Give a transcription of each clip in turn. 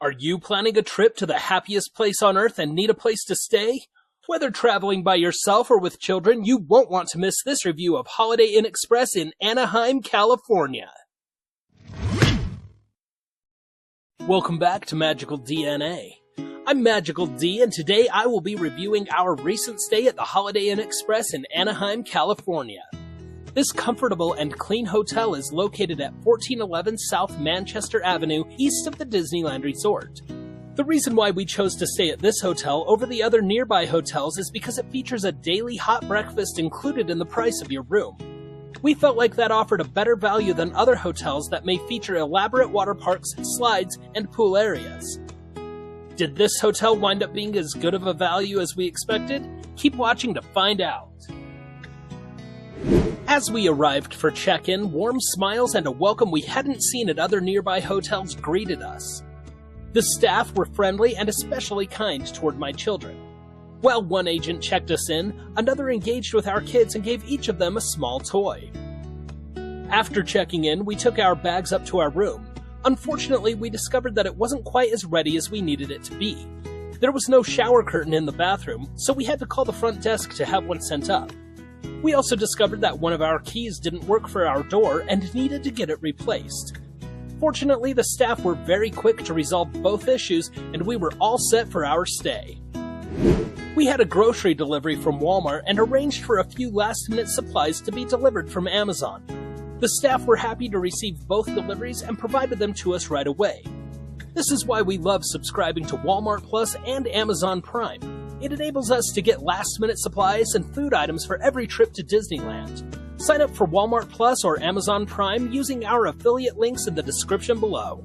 Are you planning a trip to the happiest place on earth and need a place to stay? Whether traveling by yourself or with children, you won't want to miss this review of Holiday Inn Express in Anaheim, California. Welcome back to Magical DNA. I'm Magical D, and today I will be reviewing our recent stay at the Holiday Inn Express in Anaheim, California. This comfortable and clean hotel is located at 1411 South Manchester Avenue, east of the Disneyland Resort. The reason why we chose to stay at this hotel over the other nearby hotels is because it features a daily hot breakfast included in the price of your room. We felt like that offered a better value than other hotels that may feature elaborate water parks, slides, and pool areas. Did this hotel wind up being as good of a value as we expected? Keep watching to find out. As we arrived for check-in, warm smiles and a welcome we hadn't seen at other nearby hotels greeted us. The staff were friendly and especially kind toward my children. While one agent checked us in, another engaged with our kids and gave each of them a small toy. After checking in, we took our bags up to our room. Unfortunately, we discovered that it wasn't quite as ready as we needed it to be. There was no shower curtain in the bathroom, so we had to call the front desk to have one sent up. We also discovered that one of our keys didn't work for our door and needed to get it replaced. Fortunately, the staff were very quick to resolve both issues, and we were all set for our stay. We had a grocery delivery from Walmart and arranged for a few last-minute supplies to be delivered from Amazon. The staff were happy to receive both deliveries and provided them to us right away. This is why we love subscribing to Walmart Plus and Amazon Prime. It enables us to get last-minute supplies and food items for every trip to Disneyland. Sign up for Walmart Plus or Amazon Prime using our affiliate links in the description below.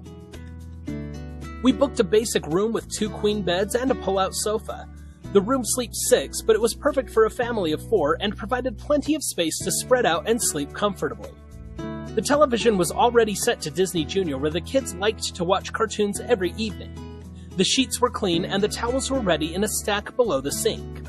We booked a basic room with 2 queen beds and a pull-out sofa. The room sleeps 6, but it was perfect for a family of 4 and provided plenty of space to spread out and sleep comfortably. The television was already set to Disney Junior, where the kids liked to watch cartoons every evening. The sheets were clean and the towels were ready in a stack below the sink.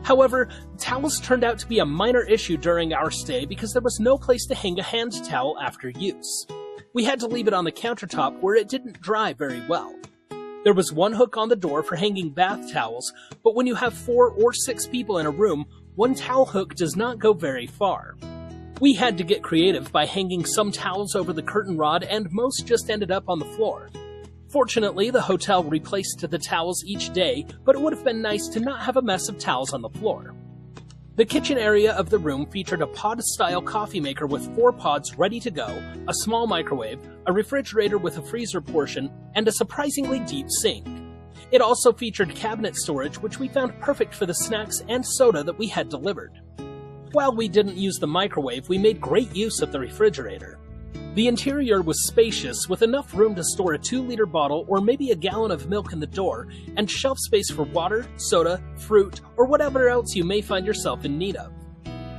However, towels turned out to be a minor issue during our stay because there was no place to hang a hand towel after use. We had to leave it on the countertop where it didn't dry very well. There was one hook on the door for hanging bath towels, but when you have 4 or 6 people in a room, one towel hook does not go very far. We had to get creative by hanging some towels over the curtain rod, and most just ended up on the floor. Fortunately, the hotel replaced the towels each day, but it would have been nice to not have a mess of towels on the floor. The kitchen area of the room featured a pod-style coffee maker with 4 pods ready to go, a small microwave, a refrigerator with a freezer portion, and a surprisingly deep sink. It also featured cabinet storage, which we found perfect for the snacks and soda that we had delivered. While we didn't use the microwave, we made great use of the refrigerator. The interior was spacious, with enough room to store a 2-liter bottle or maybe a gallon of milk in the door, and shelf space for water, soda, fruit, or whatever else you may find yourself in need of.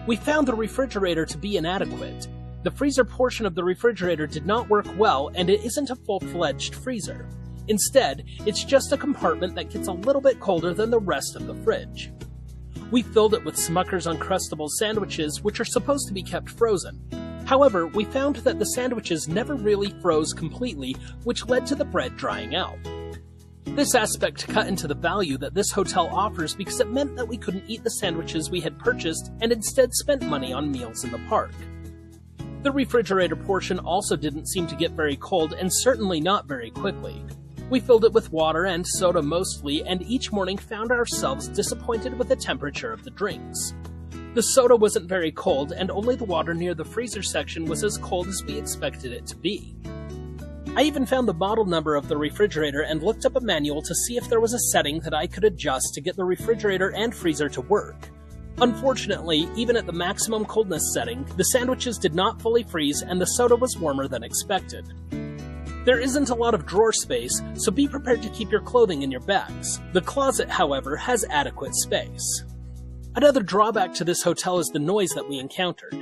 We found the refrigerator to be inadequate. The freezer portion of the refrigerator did not work well, and it isn't a full-fledged freezer. Instead, it's just a compartment that gets a little bit colder than the rest of the fridge. We filled it with Smucker's Uncrustables sandwiches, which are supposed to be kept frozen. However, we found that the sandwiches never really froze completely, which led to the bread drying out. This aspect cut into the value that this hotel offers because it meant that we couldn't eat the sandwiches we had purchased and instead spent money on meals in the park. The refrigerator portion also didn't seem to get very cold, and certainly not very quickly. We filled it with water and soda mostly, and each morning found ourselves disappointed with the temperature of the drinks. The soda wasn't very cold, and only the water near the freezer section was as cold as we expected it to be. I even found the model number of the refrigerator and looked up a manual to see if there was a setting that I could adjust to get the refrigerator and freezer to work. Unfortunately, even at the maximum coldness setting, the sandwiches did not fully freeze and the soda was warmer than expected. There isn't a lot of drawer space, so be prepared to keep your clothing in your bags. The closet, however, has adequate space. Another drawback to this hotel is the noise that we encountered.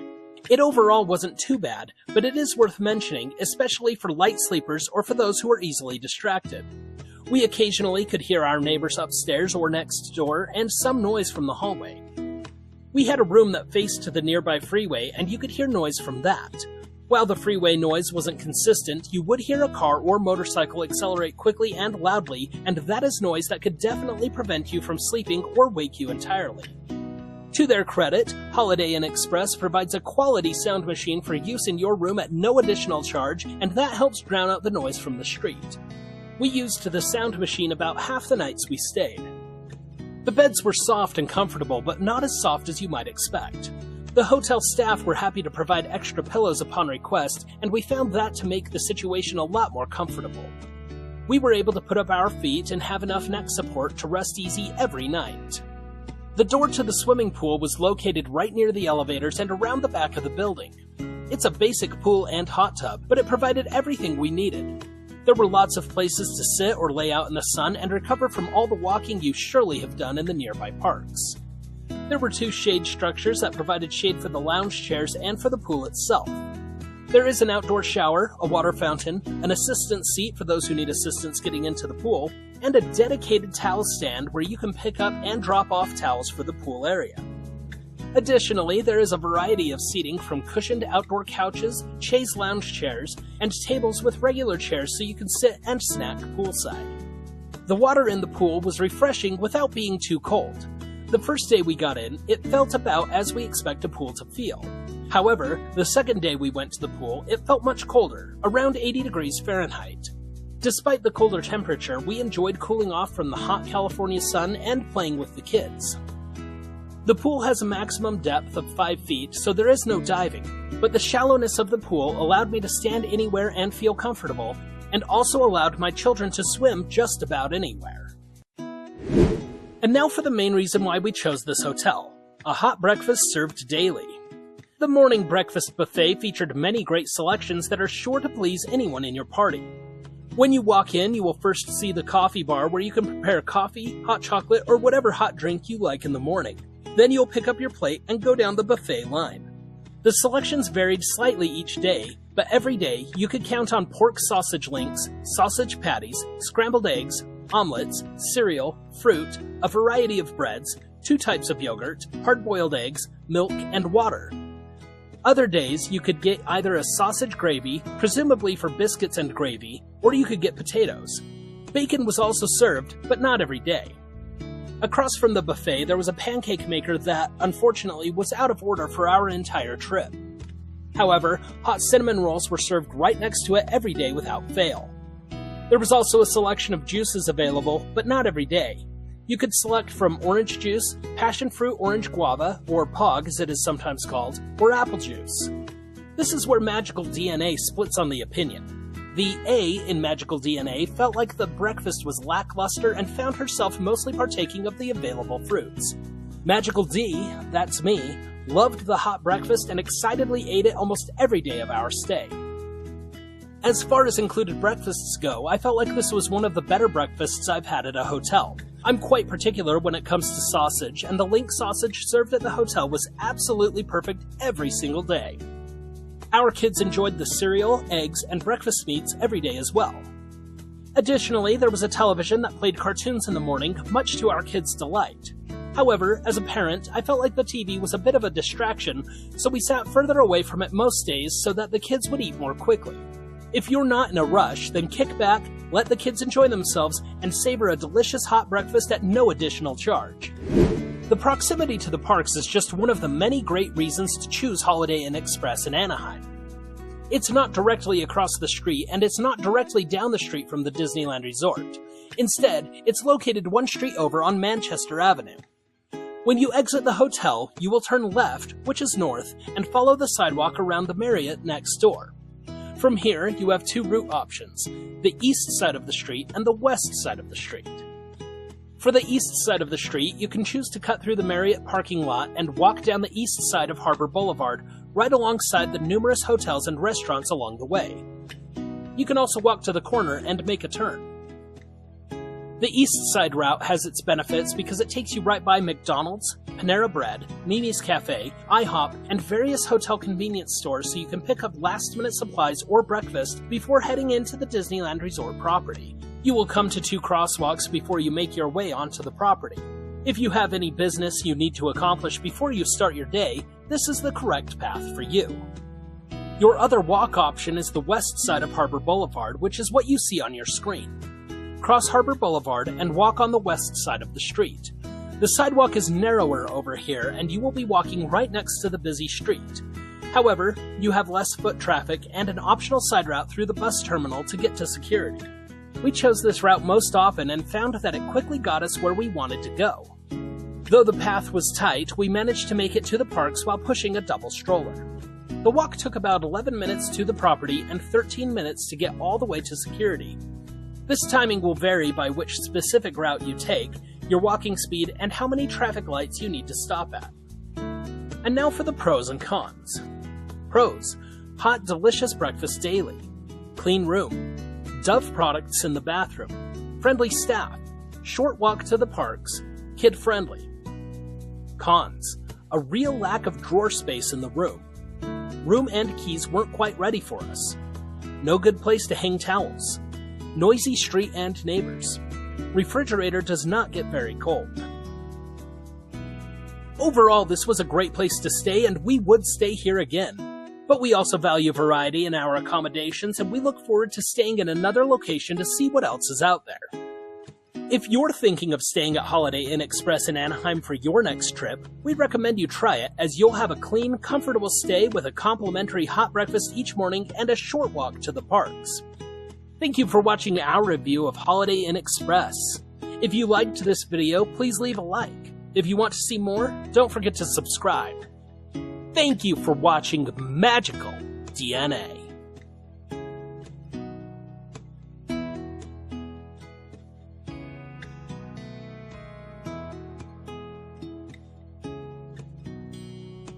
It overall wasn't too bad, but it is worth mentioning, especially for light sleepers or for those who are easily distracted. We occasionally could hear our neighbors upstairs or next door, and some noise from the hallway. We had a room that faced to the nearby freeway, and you could hear noise from that. While the freeway noise wasn't consistent, you would hear a car or motorcycle accelerate quickly and loudly, and that is noise that could definitely prevent you from sleeping or wake you entirely. To their credit, Holiday Inn Express provides a quality sound machine for use in your room at no additional charge, and that helps drown out the noise from the street. We used the sound machine about half the nights we stayed. The beds were soft and comfortable, but not as soft as you might expect. The hotel staff were happy to provide extra pillows upon request, and we found that to make the situation a lot more comfortable. We were able to put up our feet and have enough neck support to rest easy every night. The door to the swimming pool was located right near the elevators and around the back of the building. It's a basic pool and hot tub, but it provided everything we needed. There were lots of places to sit or lay out in the sun and recover from all the walking you surely have done in the nearby parks. There were 2 shade structures that provided shade for the lounge chairs and for the pool itself. There is an outdoor shower, a water fountain, an assistance seat for those who need assistance getting into the pool, and a dedicated towel stand where you can pick up and drop off towels for the pool area. Additionally, there is a variety of seating from cushioned outdoor couches, chaise lounge chairs, and tables with regular chairs so you can sit and snack poolside. The water in the pool was refreshing without being too cold. The first day we got in, it felt about as we expect a pool to feel. However, the second day we went to the pool, it felt much colder, around 80 degrees Fahrenheit. Despite the colder temperature, we enjoyed cooling off from the hot California sun and playing with the kids. The pool has a maximum depth of 5 feet, so there is no diving, but the shallowness of the pool allowed me to stand anywhere and feel comfortable, and also allowed my children to swim just about anywhere. And now for the main reason why we chose this hotel: a hot breakfast served daily. The morning breakfast buffet featured many great selections that are sure to please anyone in your party. When you walk in, you will first see the coffee bar where you can prepare coffee, hot chocolate, or whatever hot drink you like in the morning. Then you'll pick up your plate and go down the buffet line. The selections varied slightly each day, but every day you could count on pork sausage links, sausage patties, scrambled eggs, omelets, cereal, fruit, a variety of breads, 2 types of yogurt, hard-boiled eggs, milk, and water. Other days, you could get either a sausage gravy, presumably for biscuits and gravy, or you could get potatoes. Bacon was also served, but not every day. Across from the buffet, there was a pancake maker that, unfortunately, was out of order for our entire trip. However, hot cinnamon rolls were served right next to it every day without fail. There was also a selection of juices available, but not every day. You could select from orange juice, passion fruit orange guava, or POG as it is sometimes called, or apple juice. This is where MagicalDnA splits on the opinion. The A in MagicalDnA felt like the breakfast was lackluster and found herself mostly partaking of the available fruits. Magical D, that's me, loved the hot breakfast and excitedly ate it almost every day of our stay. As far as included breakfasts go, I felt like this was one of the better breakfasts I've had at a hotel. I'm quite particular when it comes to sausage, and the link sausage served at the hotel was absolutely perfect every single day. Our kids enjoyed the cereal, eggs, and breakfast meats every day as well. Additionally, there was a television that played cartoons in the morning, much to our kids' delight. However, as a parent, I felt like the TV was a bit of a distraction, so we sat further away from it most days so that the kids would eat more quickly. If you're not in a rush, then kick back, let the kids enjoy themselves, and savor a delicious hot breakfast at no additional charge. The proximity to the parks is just one of the many great reasons to choose Holiday Inn Express in Anaheim. It's not directly across the street, and it's not directly down the street from the Disneyland Resort. Instead, it's located 1 street over on Manchester Avenue. When you exit the hotel, you will turn left, which is north, and follow the sidewalk around the Marriott next door. From here, you have 2 route options, the east side of the street and the west side of the street. For the east side of the street, you can choose to cut through the Marriott parking lot and walk down the east side of Harbor Boulevard, right alongside the numerous hotels and restaurants along the way. You can also walk to the corner and make a turn. The east side route has its benefits because it takes you right by McDonald's, Panera Bread, Mimi's Cafe, IHOP, and various hotel convenience stores so you can pick up last-minute supplies or breakfast before heading into the Disneyland Resort property. You will come to 2 crosswalks before you make your way onto the property. If you have any business you need to accomplish before you start your day, this is the correct path for you. Your other walk option is the west side of Harbor Boulevard, which is what you see on your screen. Cross Harbor Boulevard and walk on the west side of the street. The sidewalk is narrower over here, and you will be walking right next to the busy street. However, you have less foot traffic and an optional side route through the bus terminal to get to security. We chose this route most often and found that it quickly got us where we wanted to go. Though the path was tight, we managed to make it to the parks while pushing a double stroller. The walk took about 11 minutes to the property and 13 minutes to get all the way to security. This timing will vary by which specific route you take, your walking speed, and how many traffic lights you need to stop at. And now for the pros and cons. Pros: hot, delicious breakfast daily. Clean room. Dove products in the bathroom. Friendly staff. Short walk to the parks. Kid-friendly. Cons: a real lack of drawer space in the room. Room and keys weren't quite ready for us. No good place to hang towels. Noisy street and neighbors. Refrigerator does not get very cold. Overall, this was a great place to stay, and we would stay here again. But we also value variety in our accommodations, and we look forward to staying in another location to see what else is out there. If you're thinking of staying at Holiday Inn Express in Anaheim for your next trip, we'd recommend you try it, as you'll have a clean, comfortable stay with a complimentary hot breakfast each morning and a short walk to the parks. Thank you for watching our review of Holiday Inn Express. If you liked this video, please leave a like. If you want to see more, don't forget to subscribe. Thank you for watching Magical DNA.